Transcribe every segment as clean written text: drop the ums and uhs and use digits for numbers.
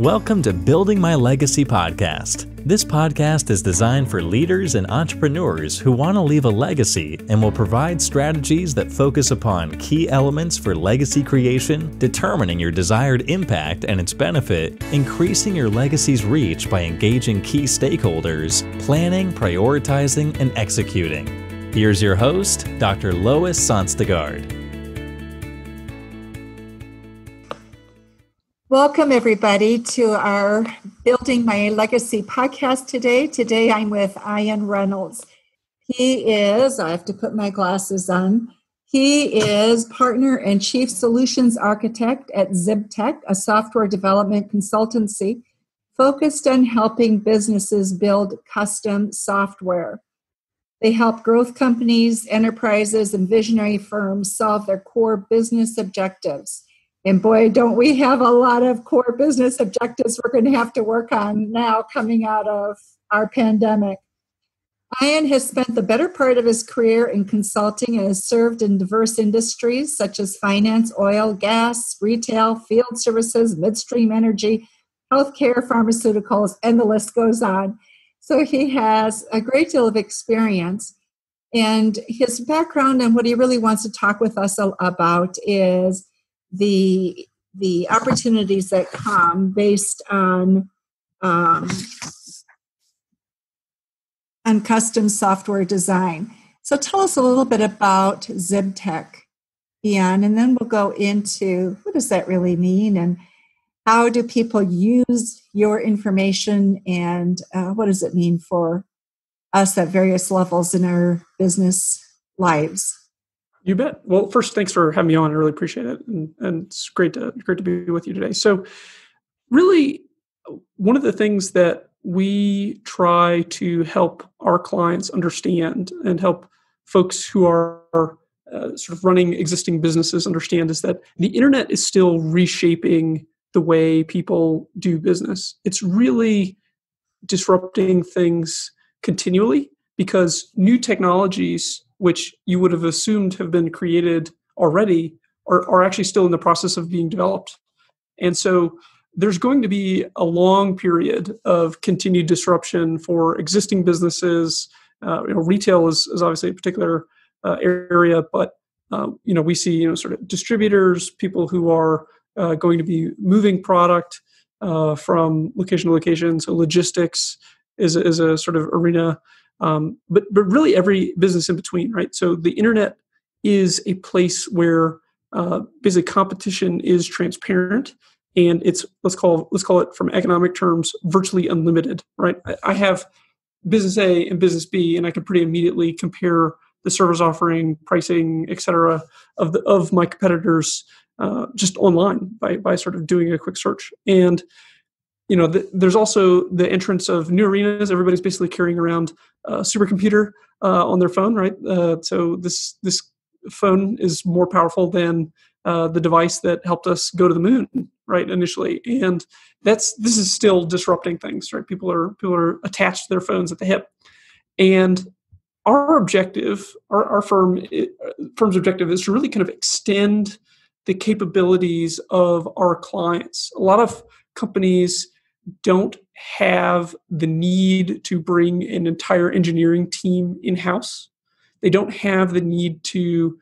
Welcome to Building My Legacy podcast. This podcast is designed for leaders and entrepreneurs who want to leave a legacy and will provide strategies that focus upon key elements for legacy creation, determining your desired impact and its benefit, increasing your legacy's reach by engaging key stakeholders, planning, prioritizing, and executing. Here's your host, Dr. Lois Sonstegard. Welcome, everybody, to our Building My Legacy podcast today. Today, I'm with Reynolds. He is, I have to put my glasses on, he is partner and chief solutions architect at Zip Tec, a software development consultancy focused on helping businesses build custom software. They help growth companies, enterprises, and visionary firms solve their core business objectives. And boy, don't we have a lot of core business objectives we're going to have to work on now coming out of our pandemic. Ian has spent the better part of his career in consulting and has served in diverse industries such as finance, oil, gas, retail, field services, midstream energy, healthcare, pharmaceuticals, and the list goes on. So he has a great deal of experience. And his background and what he really wants to talk with us about is the opportunities that come based on custom software design. So tell us a little bit about Zibtek, Ian, and then we'll go into what does that really mean and how do people use your information and what does it mean for us at various levels in our business lives. You bet. Well, first, thanks for having me on. I really appreciate it. And it's great to be with you today. So really, one of the things that we try to help our clients understand and help folks who are sort of running existing businesses understand is that the internet is still reshaping the way people do business. It's really disrupting things continually because new technologies, which you would have assumed have been created already, are actually still in the process of being developed. And so there's going to be a long period of continued disruption for existing businesses. Retail is obviously a particular area, but we see sort of distributors, people who are going to be moving product from location to location. So logistics is a sort of arena. But really every business in between, right? So the internet is a place where basically competition is transparent, and it's let's call it from economic terms virtually unlimited, right? I have business A and business B, and I can pretty immediately compare the service offering, pricing, et cetera, of my competitors just online by sort of doing a quick search. And there's also the entrance of new arenas. Everybody's basically carrying around a supercomputer on their phone, right? So this phone is more powerful than the device that helped us go to the moon, right? Initially, and this is still disrupting things, right? People are attached to their phones at the hip, and our objective, our firm's objective, is to really kind of extend the capabilities of our clients. A lot of companies don't have the need to bring an entire engineering team in-house. They don't have the need to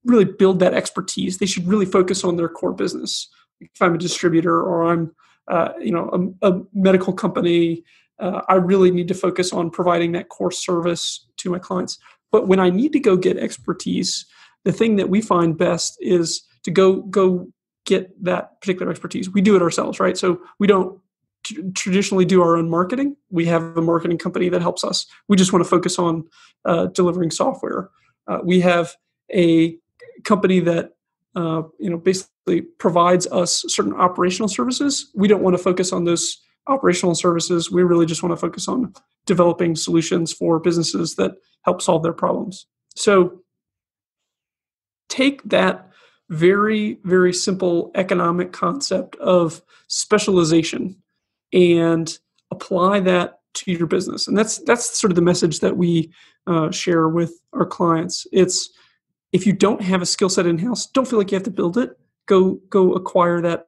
really build that expertise. They should really focus on their core business. If I'm a distributor or I'm a medical company, I really need to focus on providing that core service to my clients. But when I need to go get expertise, the thing that we find best is to go get that particular expertise. We do it ourselves, right? So we don't traditionally do our own marketing. We have a marketing company that helps us. We just want to focus on delivering software. We have a company that basically provides us certain operational services. We don't want to focus on those operational services. We really just want to focus on developing solutions for businesses that help solve their problems. So take that very, very simple economic concept of specialization and apply that to your business. And that's sort of the message that we share with our clients. It's if you don't have a skill set in-house, don't feel like you have to build it. go acquire that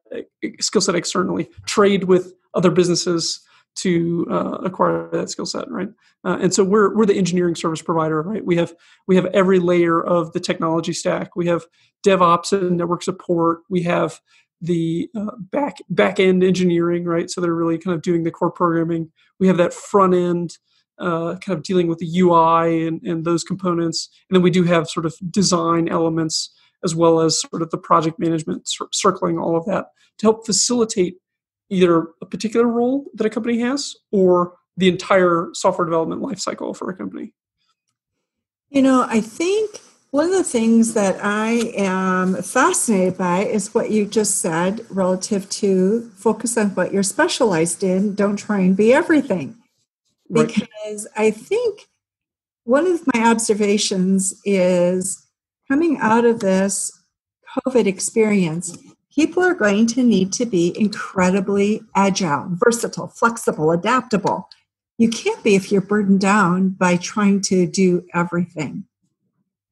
skill set externally, trade with other businesses to acquire that skill set, right? And so we're the engineering service provider, right? We have every layer of the technology stack. We have DevOps and network support. We have the back end engineering, right? So they're really kind of doing the core programming. We have that front end, kind of dealing with the UI and those components. And then we do have sort of design elements as well as sort of the project management circling all of that to help facilitate either a particular role that a company has or the entire software development lifecycle for a company. I think one of the things that I am fascinated by is what you just said relative to focus on what you're specialized in. Don't try and be everything. Right. Because I think one of my observations is coming out of this COVID experience, people are going to need to be incredibly agile, versatile, flexible, adaptable. You can't be if you're burdened down by trying to do everything.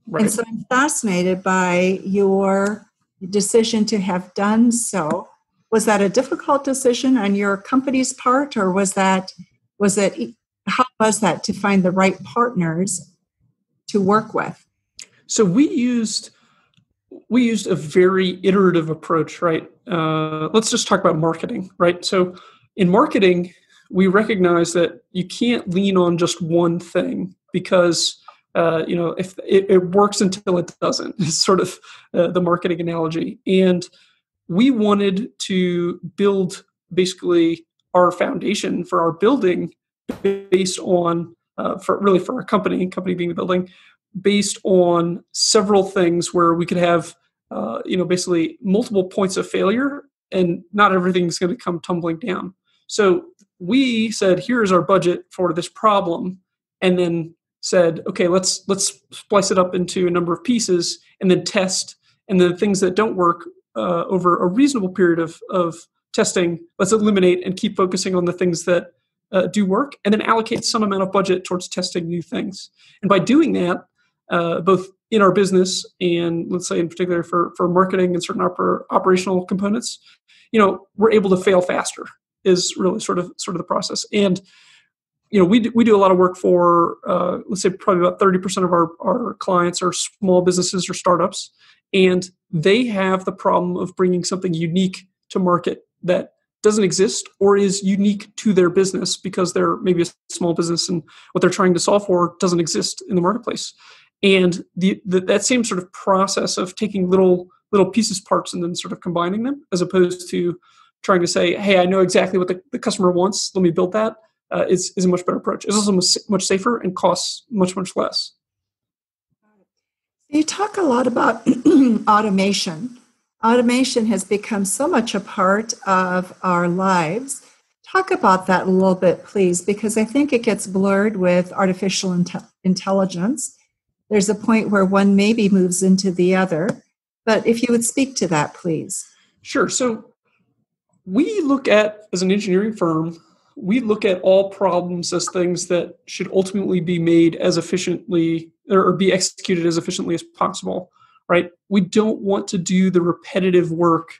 Right. And so I'm fascinated by your decision to have done so. Was that a difficult decision on your company's part, or how was that to find the right partners to work with? So we used a very iterative approach, right? Let's just talk about marketing, right? So in marketing, we recognize that you can't lean on just one thing because if it works until it doesn't, is sort of the marketing analogy. And we wanted to build basically our foundation for our building based on for our company being the building, based on several things where we could have basically multiple points of failure and not everything's going to come tumbling down. So we said, here's our budget for this problem, and then said, okay, let's splice it up into a number of pieces and then test, and the things that don't work over a reasonable period of testing, let's eliminate and keep focusing on the things that do work, and then allocate some amount of budget towards testing new things. And by doing that, both in our business and let's say in particular for marketing and certain operational components, we're able to fail faster is really sort of the process. And we do a lot of work for let's say probably about 30% of our clients are small businesses or startups, and they have the problem of bringing something unique to market that doesn't exist or is unique to their business because they're maybe a small business and what they're trying to solve for doesn't exist in the marketplace. And that same sort of process of taking little pieces, parts, and then sort of combining them, as opposed to trying to say, hey, I know exactly what the customer wants, let me build that, is a much better approach. It's also much safer and costs much, much less. You talk a lot about automation. Automation has become so much a part of our lives. Talk about that a little bit, please, because I think it gets blurred with artificial intelligence. There's a point where one maybe moves into the other. But if you would speak to that, please. Sure. So we look at, as an engineering firm, we look at all problems as things that should ultimately be made as efficiently or be executed as efficiently as possible, right? We don't want to do the repetitive work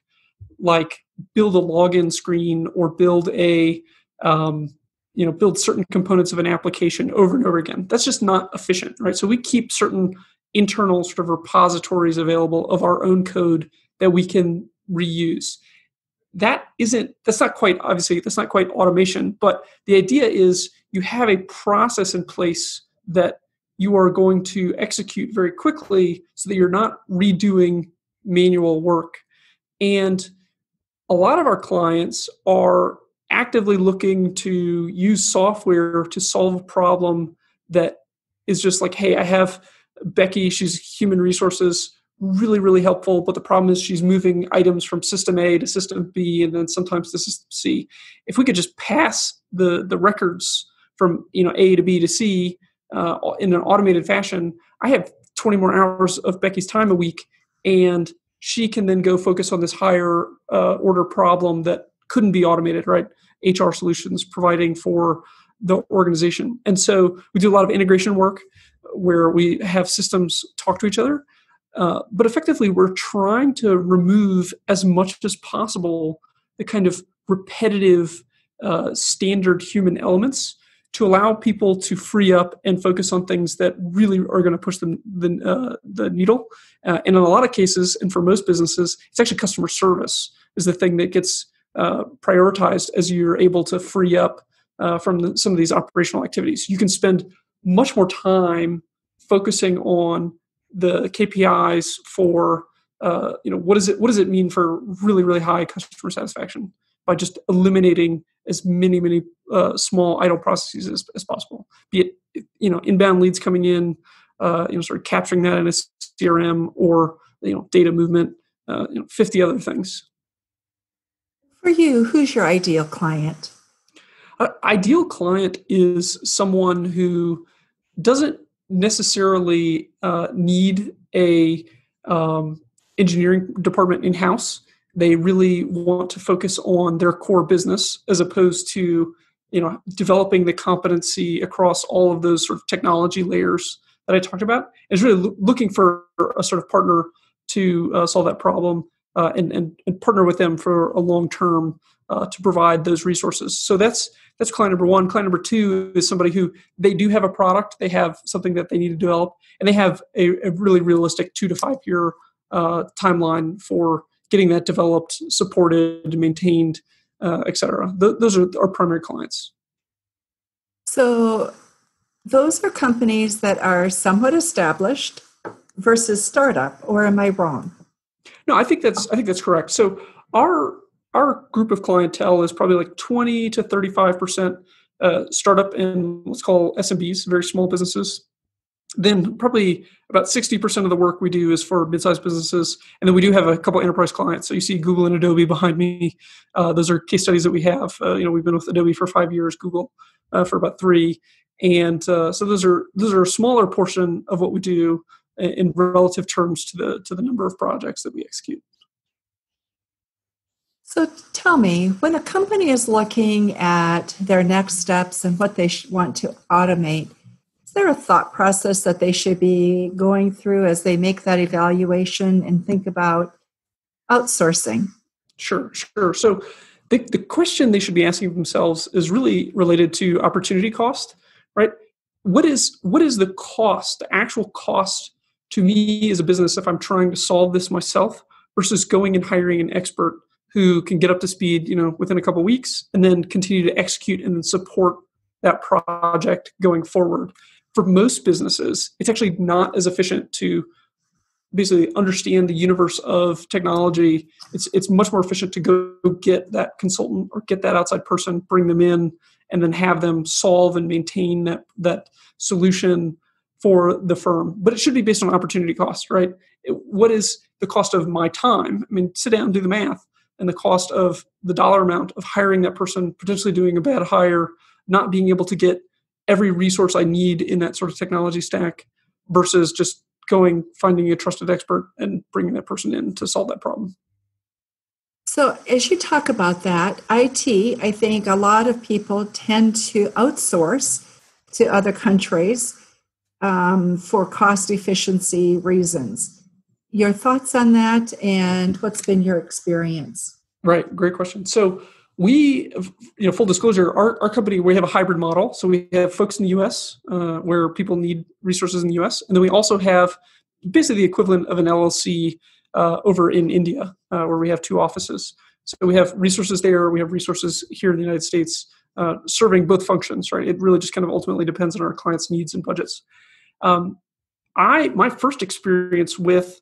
like build a login screen or build build certain components of an application over and over again. That's just not efficient, right? So we keep certain internal sort of repositories available of our own code that we can reuse. That's not quite automation, but the idea is you have a process in place that you are going to execute very quickly so that you're not redoing manual work. And a lot of our clients are actively looking to use software to solve a problem that is just like, hey, I have Becky, she's human resources, really, really helpful, but the problem is she's moving items from system A to system B and then sometimes to system C. If we could just pass the records from A to B to C in an automated fashion, I have 20 more hours of Becky's time a week, and she can then go focus on this higher order problem that couldn't be automated, right? HR solutions providing for the organization. And so we do a lot of integration work where we have systems talk to each other. But effectively, we're trying to remove as much as possible the kind of repetitive, standard human elements to allow people to free up and focus on things that really are going to push the needle. And in a lot of cases, and for most businesses, it's actually customer service is the thing that gets prioritized as you're able to free up from some of these operational activities. You can spend much more time focusing on the KPIs for what does it mean for really, really high customer satisfaction by just eliminating as many small idle processes as possible. Be it inbound leads coming in, sort of capturing that in a CRM, or data movement, 50 other things. For you, who's your ideal client? Ideal client is someone who doesn't necessarily need a engineering department in-house. They really want to focus on their core business as opposed to developing the competency across all of those sort of technology layers that I talked about. It's really looking for a sort of partner to solve that problem and partner with them for a long term to provide those resources. So that's client number one. Client number two is somebody who they do have a product, they have something that they need to develop, and they have a really realistic 2 to 5 year timeline for getting that developed, supported, maintained, et cetera. Those are our primary clients. So those are companies that are somewhat established versus startup, or am I wrong? No, I think that's correct. So our group of clientele is probably like 20 to 35% startup and let's call SMBs, very small businesses. Then probably about 60% of the work we do is for mid-sized businesses. And then we do have a couple enterprise clients. So you see Google and Adobe behind me. Those are case studies that we have. We've been with Adobe for 5 years, Google for about 3. And so those are a smaller portion of what we do in relative terms to the number of projects that we execute. So tell me, when a company is looking at their next steps and what they want to automate, is there a thought process that they should be going through as they make that evaluation and think about outsourcing? Sure. So the question they should be asking themselves is really related to opportunity cost, right? What is the cost, the actual cost to me as a business if I'm trying to solve this myself versus going and hiring an expert who can get up to speed, within a couple of weeks and then continue to execute and then support that project going forward. For most businesses, it's actually not as efficient to basically understand the universe of technology. It's much more efficient to go get that consultant or get that outside person, bring them in, and then have them solve and maintain that solution for the firm. But it should be based on opportunity cost, right? What is the cost of my time? I mean, sit down and do the math. And the cost of the dollar amount of hiring that person, potentially doing a bad hire, not being able to get every resource I need in that sort of technology stack versus just finding a trusted expert and bringing that person in to solve that problem. So as you talk about that, IT, I think a lot of people tend to outsource to other countries for cost efficiency reasons. Your thoughts on that and what's been your experience? Right. Great question. So we, full disclosure, our company, we have a hybrid model. So we have folks in the U.S. Where people need resources in the U.S. And then we also have basically the equivalent of an LLC over in India, where we have 2 offices. So we have resources there. We have resources here in the United States serving both functions, right? It really just kind of ultimately depends on our clients' needs and budgets. My first experience with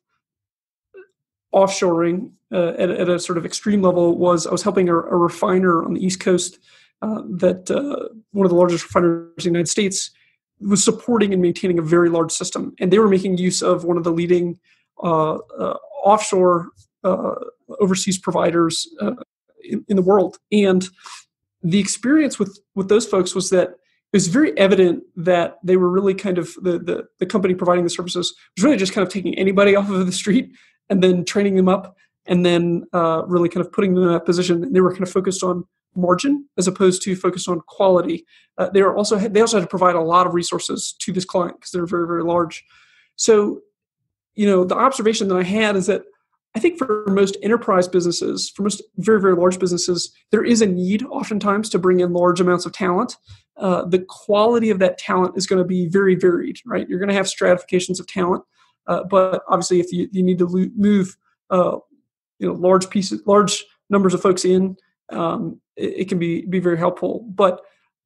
offshoring at a sort of extreme level was I was helping a refiner on the East Coast that one of the largest refiners in the United States was supporting and maintaining a very large system. And they were making use of one of the leading offshore overseas providers in the world. And the experience with those folks was that it was very evident that they were really kind of the company providing the services was really just kind of taking anybody off of the street and then training them up and then really kind of putting them in that position. And they were kind of focused on margin as opposed to focused on quality. They also had to provide a lot of resources to this client because they're very, very large. So, the observation that I had is that I think for most enterprise businesses, for most very, very large businesses, there is a need oftentimes to bring in large amounts of talent. The quality of that talent is going to be very varied, right? You're going to have stratifications of talent, but obviously if you need to move large numbers of folks in, it can be very helpful. But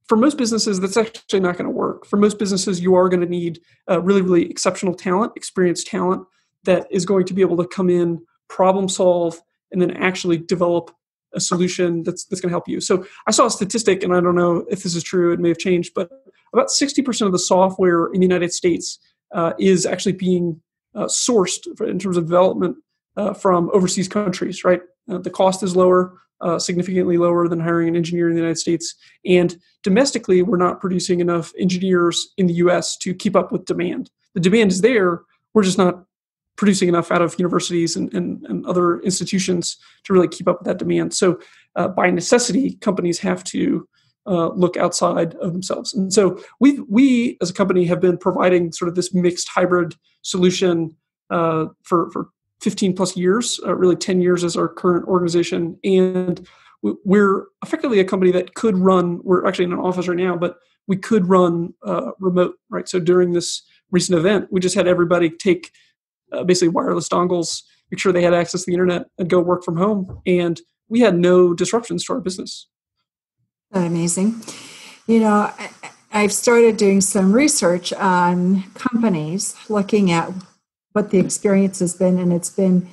for most businesses, that's actually not going to work. For most businesses, you are going to need really, really exceptional talent, experienced talent that is going to be able to come in, problem solve, and then actually develop a solution that's going to help you. So I saw a statistic, and I don't know if this is true, it may have changed, but about 60% of the software in the United States is actually being sourced in terms of development from overseas countries, right? The cost is lower, significantly lower than hiring an engineer in the United States. And domestically, we're not producing enough engineers in the US to keep up with demand. The demand is there, we're just not producing enough out of universities and other institutions to really keep up with that demand. So by necessity, companies have to look outside of themselves. And so we as a company have been providing sort of this mixed hybrid solution for 15 plus years, really 10 years as our current organization. And we're effectively a company that could run, we're actually in an office right now, but we could run remote, right? So during this recent event, we just had everybody take basically wireless dongles, make sure they had access to the internet and go work from home. And we had no disruptions to our business. Amazing. I've started doing some research on companies, looking at what the experience has been, and it's been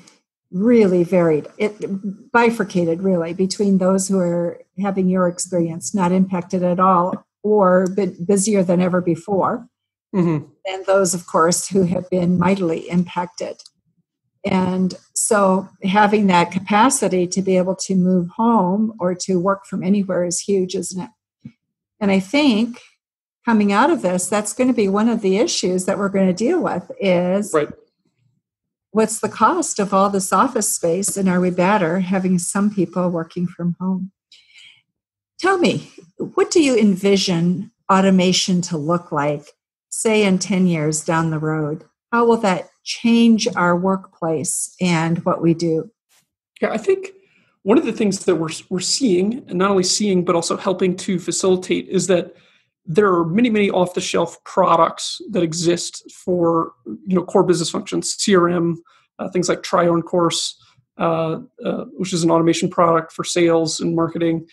really varied. It bifurcated really between those who are having your experience, not impacted at all, or been busier than ever before. Mm-hmm. And those, of course, who have been mightily impacted. And so having that capacity to be able to move home or to work from anywhere is huge, isn't it? And I think coming out of this, that's going to be one of the issues that we're going to deal with is right. What's the cost of all this office space, and are we better having some people working from home? Tell me, what do you envision automation to look like, say in 10 years down the road? How will that change our workplace and what we do? Yeah, I think one of the things that we're seeing, and not only seeing, but also helping to facilitate, is that there are many, many off-the-shelf products that exist for core business functions, CRM, things like Try On Course, which is an automation product for sales and marketing.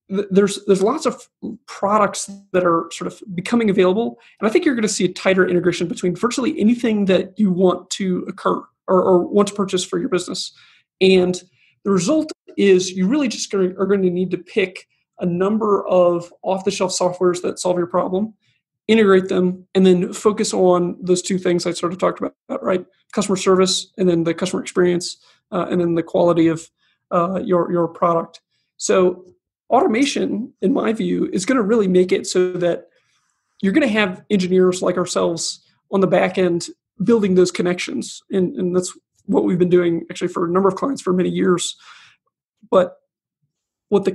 There's lots of products that are sort of becoming available, and I think you're going to see a tighter integration between virtually anything that you want to occur or want to purchase for your business. And the result is you really just are going to need to pick a number of off-the-shelf softwares that solve your problem, integrate them, and then focus on those two things I sort of talked about, right? Customer service, and then the customer experience, and then the quality of your product. So automation, in my view, is going to really make it so that you're going to have engineers like ourselves on the back end building those connections. And that's what we've been doing actually for a number of clients for many years. But what the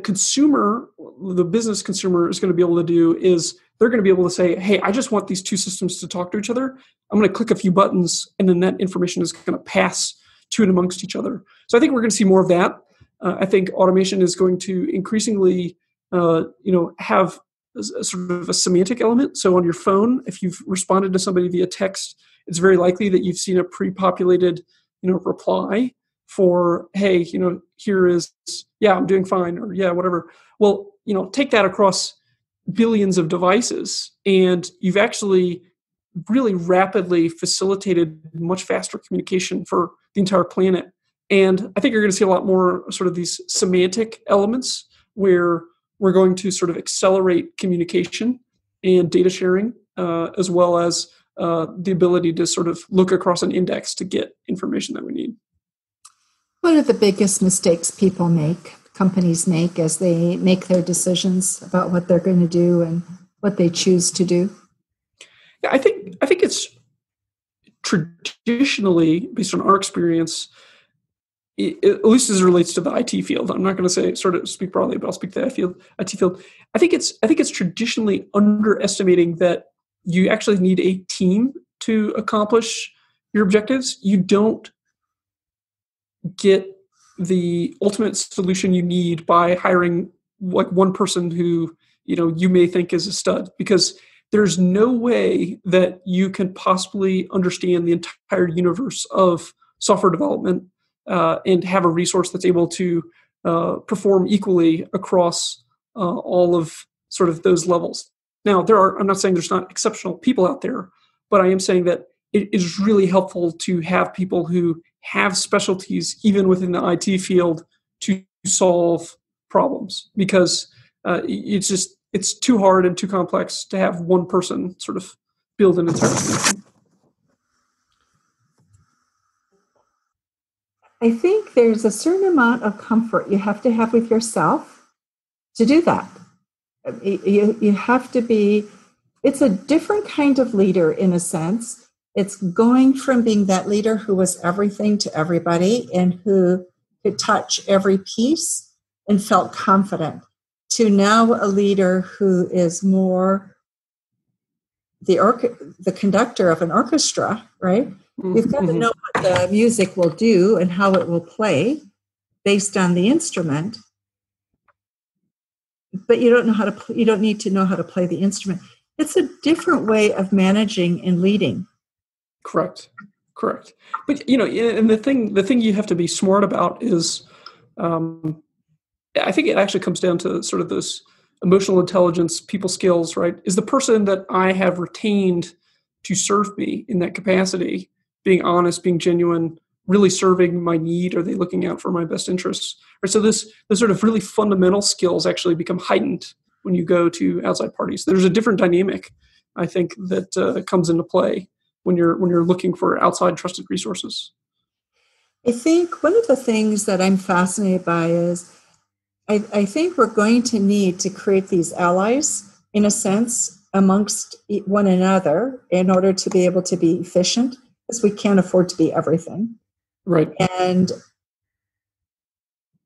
business consumer is going to be able to do is they're going to be able to say, hey, I just want these two systems to talk to each other. I'm going to click a few buttons, and then that information is going to pass to and amongst each other. So I think we're going to see more of that. I think automation is going to increasingly, have a sort of a semantic element. So on your phone, if you've responded to somebody via text, it's very likely that you've seen a pre-populated, reply for, hey, here is, yeah, I'm doing fine, or yeah, whatever. Well, take that across billions of devices, and you've actually really rapidly facilitated much faster communication for the entire planet. And I think you're going to see a lot more sort of these semantic elements where we're going to sort of accelerate communication and data sharing, as well as the ability to sort of look across an index to get information that we need. What are the biggest mistakes companies make as they make their decisions about what they're going to do and what they choose to do? Yeah, I think it's traditionally, based on our experience, at least as it relates to the IT field. I'm not going to say sort of speak broadly, but I'll speak to the IT field. I think it's traditionally underestimating that you actually need a team to accomplish your objectives, you don't get the ultimate solution you need by hiring like one person who, you may think is a stud, because there's no way that you can possibly understand the entire universe of software development and have a resource that's able to perform equally across all of sort of those levels. Now, I'm not saying there's not exceptional people out there, but I am saying that it is really helpful to have people who have specialties, even within the IT field, to solve problems, because it's too hard and too complex to have one person sort of build an entire solution. I think there's a certain amount of comfort you have to have with yourself to do that. You have to be, it's a different kind of leader in a sense. It's going from being that leader who was everything to everybody and who could touch every piece and felt confident, to now a leader who is more the conductor of an orchestra, right? Mm-hmm. You've got to know what the music will do and how it will play based on the instrument. But you don't need to know how to play the instrument. It's a different way of managing and leading. Correct. But and the thing you have to be smart about is, I think it actually comes down to sort of this emotional intelligence, people skills, right? Is the person that I have retained to serve me in that capacity being honest, being genuine, really serving my need? Are they looking out for my best interests? Right? So those sort of really fundamental skills actually become heightened when you go to outside parties. There's a different dynamic, I think, that comes into play when you're looking for outside trusted resources. I think one of the things that I'm fascinated by is I think we're going to need to create these allies, in a sense, amongst one another in order to be able to be efficient, because we can't afford to be everything. Right. And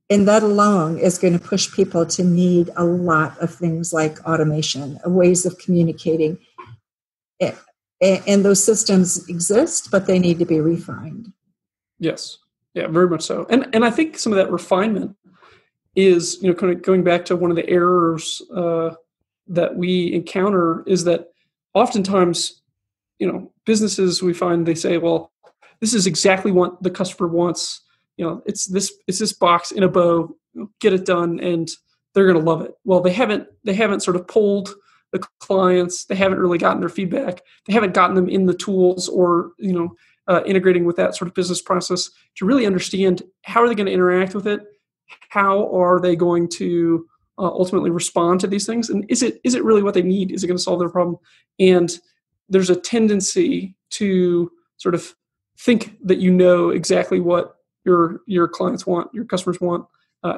that alone is going to push people to need a lot of things like automation, ways of communicating. And those systems exist, but they need to be refined. Yes. Yeah, very much so. And I think some of that refinement is, kind of going back to one of the errors that we encounter, is that oftentimes, businesses, we find they say, well, this is exactly what the customer wants. It's this box in a bow, get it done, and they're going to love it. Well, they haven't sort of polled the clients. They haven't really gotten their feedback. They haven't gotten them in the tools or, integrating with that sort of business process to really understand how are they going to interact with it? How are they going to ultimately respond to these things? And is it really what they need? Is it going to solve their problem? And there's a tendency to sort of think that exactly what your clients want, your customers want,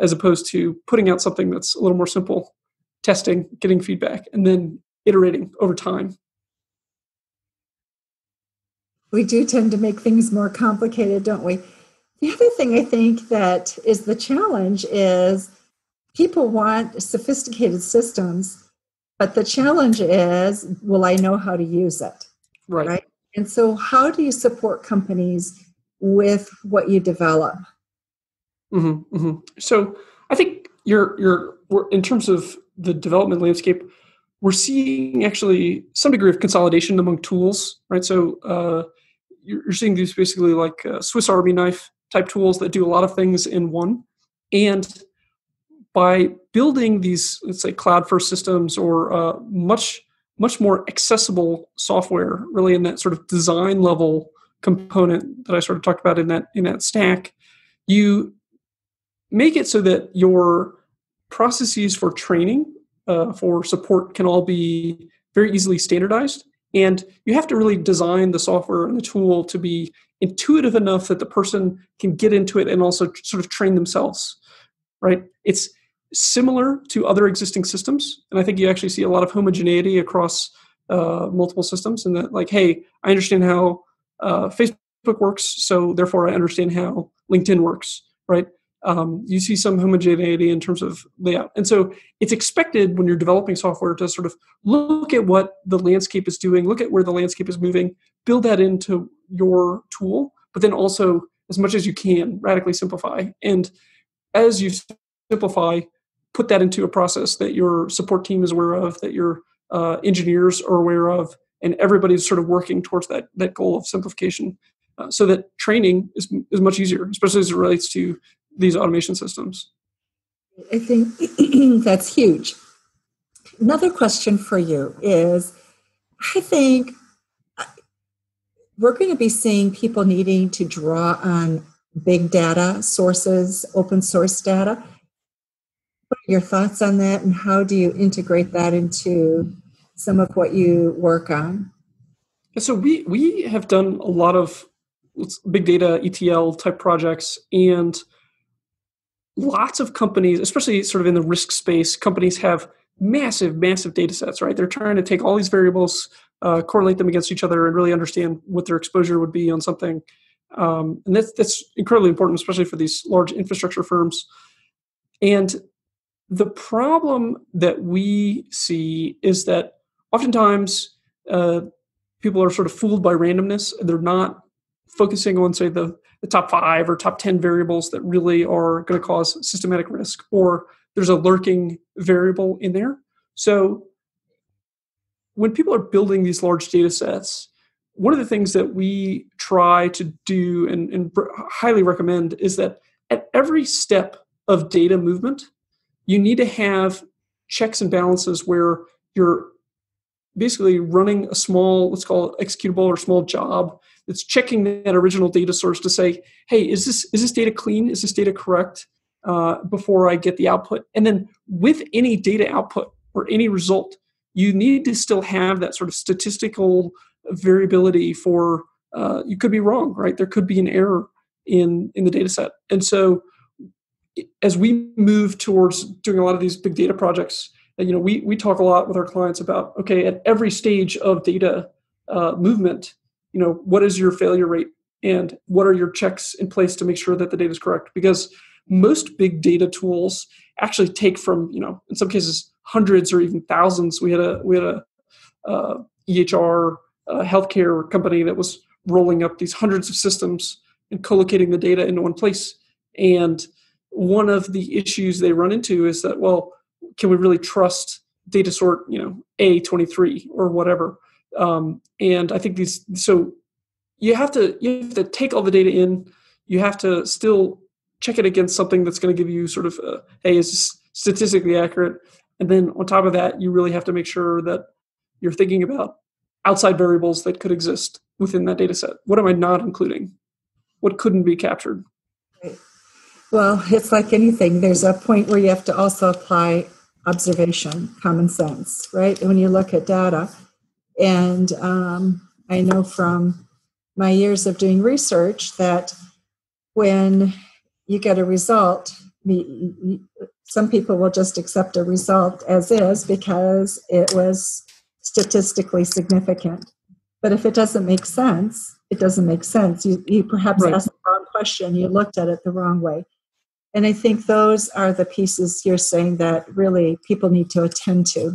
as opposed to putting out something that's a little more simple, testing, getting feedback, and then iterating over time. We do tend to make things more complicated, don't we? The other thing I think that is the challenge is people want sophisticated systems, but the challenge is, will I know how to use it? Right? And so how do you support companies with what you develop? Mm-hmm, mm-hmm. So I think we're in terms of the development landscape, we're seeing actually some degree of consolidation among tools, right? So you're seeing these basically like Swiss Army knife type tools that do a lot of things in one. And by building these, let's say, cloud-first systems or much more accessible software, really in that sort of design level component that I sort of talked about in that stack, you make it so that your processes for training, for support, can all be very easily standardized. And you have to really design the software and the tool to be intuitive enough that the person can get into it and also sort of train themselves, right? It's similar to other existing systems. And I think you actually see a lot of homogeneity across multiple systems, and that, like, hey, I understand how Facebook works, so therefore I understand how LinkedIn works, right? You see some homogeneity in terms of layout. And so it's expected when you're developing software to sort of look at what the landscape is doing, look at where the landscape is moving, build that into your tool, but then also, as much as you can, radically simplify. And as you simplify, put that into a process that your support team is aware of, that your engineers are aware of, and everybody's sort of working towards that goal of simplification, so that training is much easier, especially as it relates to these automation systems. I think that's huge. Another question for you is, I think we're going to be seeing people needing to draw on big data sources, open source data. What are your thoughts on that, and how do you integrate that into some of what you work on? So we have done a lot of big data ETL type projects, and lots of companies, especially sort of in the risk space, companies have massive data sets, right? They're trying to take all these variables, correlate them against each other, and really understand what their exposure would be on something. And that's incredibly important, especially for these large infrastructure firms. And the problem that we see is that oftentimes people are sort of fooled by randomness. They're not focusing on, say, the top 5 or top 10 variables that really are going to cause systematic risk, or there's a lurking variable in there. So when people are building these large data sets, one of the things that we try to do and highly recommend is that at every step of data movement, you need to have checks and balances where you're basically running a small, let's call it executable or small job, that's checking that original data source to say, hey, is this data clean? Is this data correct? Before I get the output. And then with any data output or any result, you need to still have that sort of statistical variability for, you could be wrong, right? There could be an error in the data set. And so as we move towards doing a lot of these big data projects, we talk a lot with our clients about, okay, at every stage of data movement, what is your failure rate and what are your checks in place to make sure that the data is correct? Because most big data tools actually take from, in some cases, hundreds or even thousands. We had a EHR healthcare company that was rolling up these hundreds of systems and co-locating the data into one place. And one of the issues they run into is that, well, can we really trust data sort, A23 or whatever? And I think so you have to take all the data in. You have to still check it against something that's going to give you sort of, hey, is this statistically accurate? And then on top of that, you really have to make sure that you're thinking about outside variables that could exist within that data set. What am I not including? What couldn't be captured? Well, it's like anything. There's a point where you have to also apply observation, common sense, right? When you look at data. And I know from my years of doing research that when you get a result, some people will just accept a result as is because it was statistically significant. But if it doesn't make sense, it doesn't make sense. You perhaps asked the wrong question. You looked at it the wrong way. And I think those are the pieces you're saying that really people need to attend to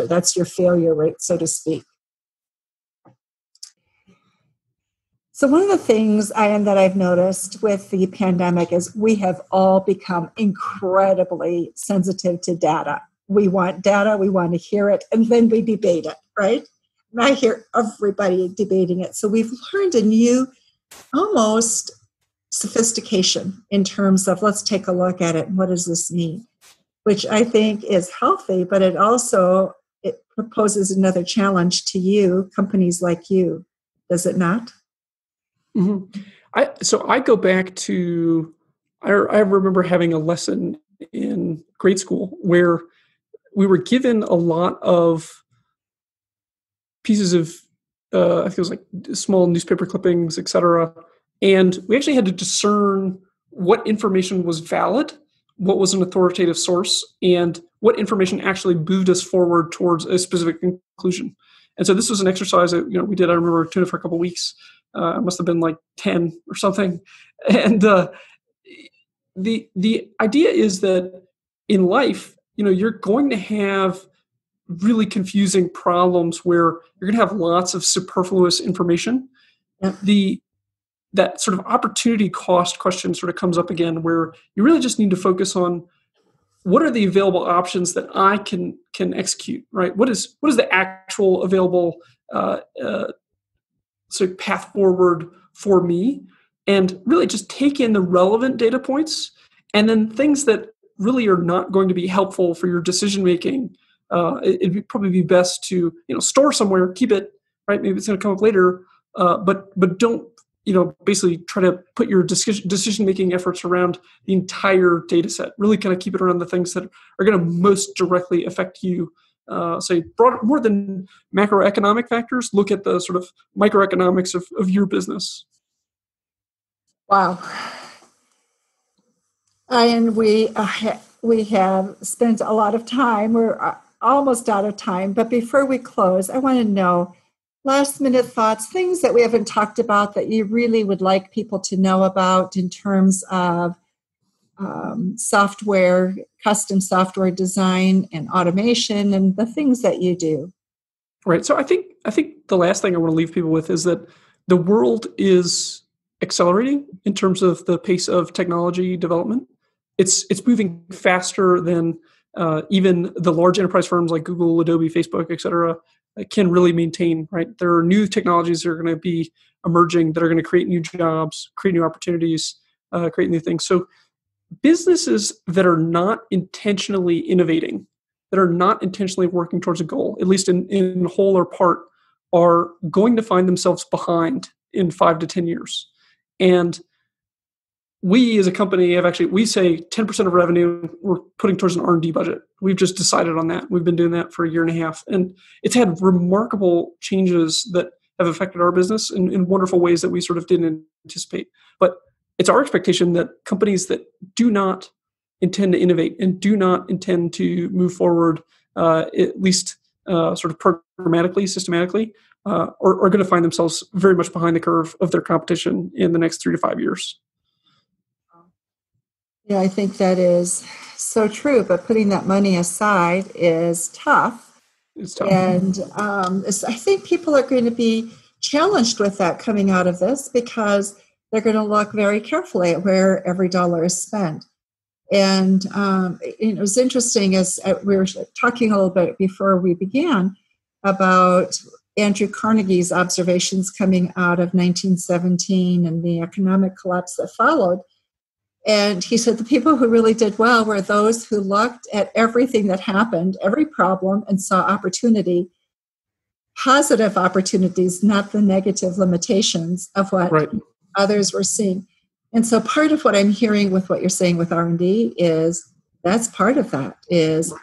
that's your failure rate, so to speak. So one of the things that I've noticed with the pandemic is we have all become incredibly sensitive to data. We want data, we want to hear it, and then we debate it, right? And I hear everybody debating it. So we've learned a new, almost sophistication in terms of let's take a look at it and what does this mean, which I think is healthy, but it proposes another challenge to you, companies like you, does it not? Mm-hmm. I go back to, I remember having a lesson in grade school where we were given a lot of pieces of, I think it was like small newspaper clippings, et cetera. And we actually had to discern what information was valid, what was an authoritative source, and what information actually moved us forward towards a specific conclusion. And so this was an exercise that we did. I remember doing it for a couple of weeks. I must have been like 10 or something. And the idea is that in life, you're going to have really confusing problems where you're going to have lots of superfluous information. that sort of opportunity cost question sort of comes up again, where you really just need to focus on what are the available options that I can execute, right? What is the actual available sort of path forward for me, and really just take in the relevant data points, and then things that really are not going to be helpful for your decision making. It'd probably be best to store somewhere, keep it, right? Maybe it's going to come up later, but don't basically try to put your decision making efforts around the entire data set. Really kind of keep it around the things that are going to most directly affect you. Say more than macroeconomic factors, look at the sort of microeconomics of your business. Wow. And we have spent a lot of time. We're almost out of time. But before we close, I want to know last minute thoughts, things that we haven't talked about that you really would like people to know about in terms of software, custom software design and automation, and the things that you do. Right. So I think the last thing I want to leave people with is that the world is accelerating in terms of the pace of technology development. It's moving faster than even the large enterprise firms like Google, Adobe, Facebook, et cetera, can really maintain, right? There are new technologies that are going to be emerging that are going to create new jobs, create new opportunities, create new things. So businesses that are not intentionally innovating, that are not intentionally working towards a goal, at least in whole or part, are going to find themselves behind in 5 to 10 years. And we as a company we say 10% of revenue we're putting towards an R&D budget. We've just decided on that. We've been doing that for a year and a half. And it's had remarkable changes that have affected our business in wonderful ways that we sort of didn't anticipate. But it's our expectation that companies that do not intend to innovate and do not intend to move forward, at least sort of programmatically, systematically, are going to find themselves very much behind the curve of their competition in the next 3 to 5 years. Yeah, I think that is so true. But putting that money aside is tough. It's tough. And I think people are going to be challenged with that coming out of this, because they're going to look very carefully at where every dollar is spent. And it was interesting as we were talking a little bit before we began about Andrew Carnegie's observations coming out of 1917 and the economic collapse that followed. And he said the people who really did well were those who looked at everything that happened, every problem, and saw opportunity, positive opportunities, not the negative limitations of what others were seeing. And so part of what I'm hearing with what you're saying with R&D is that's part of that, is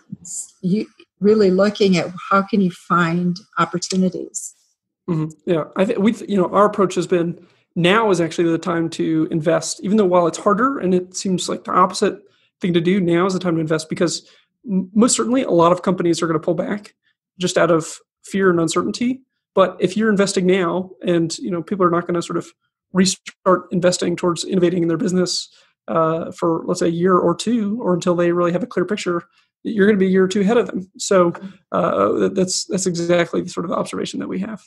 you really looking at how can you find opportunities. Mm-hmm. Yeah, I think our approach has been, now is actually the time to invest, even though while it's harder and it seems like the opposite thing to do, now is the time to invest, because most certainly a lot of companies are going to pull back just out of fear and uncertainty. But if you're investing now and people are not going to sort of restart investing towards innovating in their business for, let's say, a year or two, or until they really have a clear picture, you're going to be a year or two ahead of them. So that's exactly the sort of observation that we have.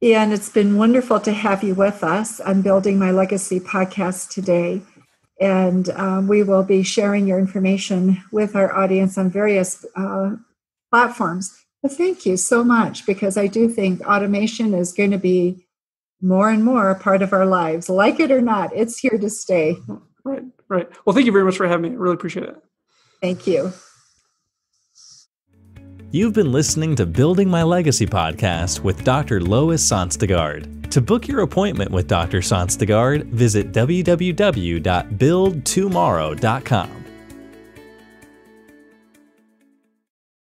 And it's been wonderful to have you with us on Building My Legacy podcast today. And we will be sharing your information with our audience on various platforms. But thank you so much, because I do think automation is going to be more and more a part of our lives. Like it or not, it's here to stay. Right. Well, thank you very much for having me. I really appreciate it. Thank you. You've been listening to Building My Legacy podcast with Dr. Lois Sonstegard. To book your appointment with Dr. Sonstegard, visit www.buildtomorrow.com.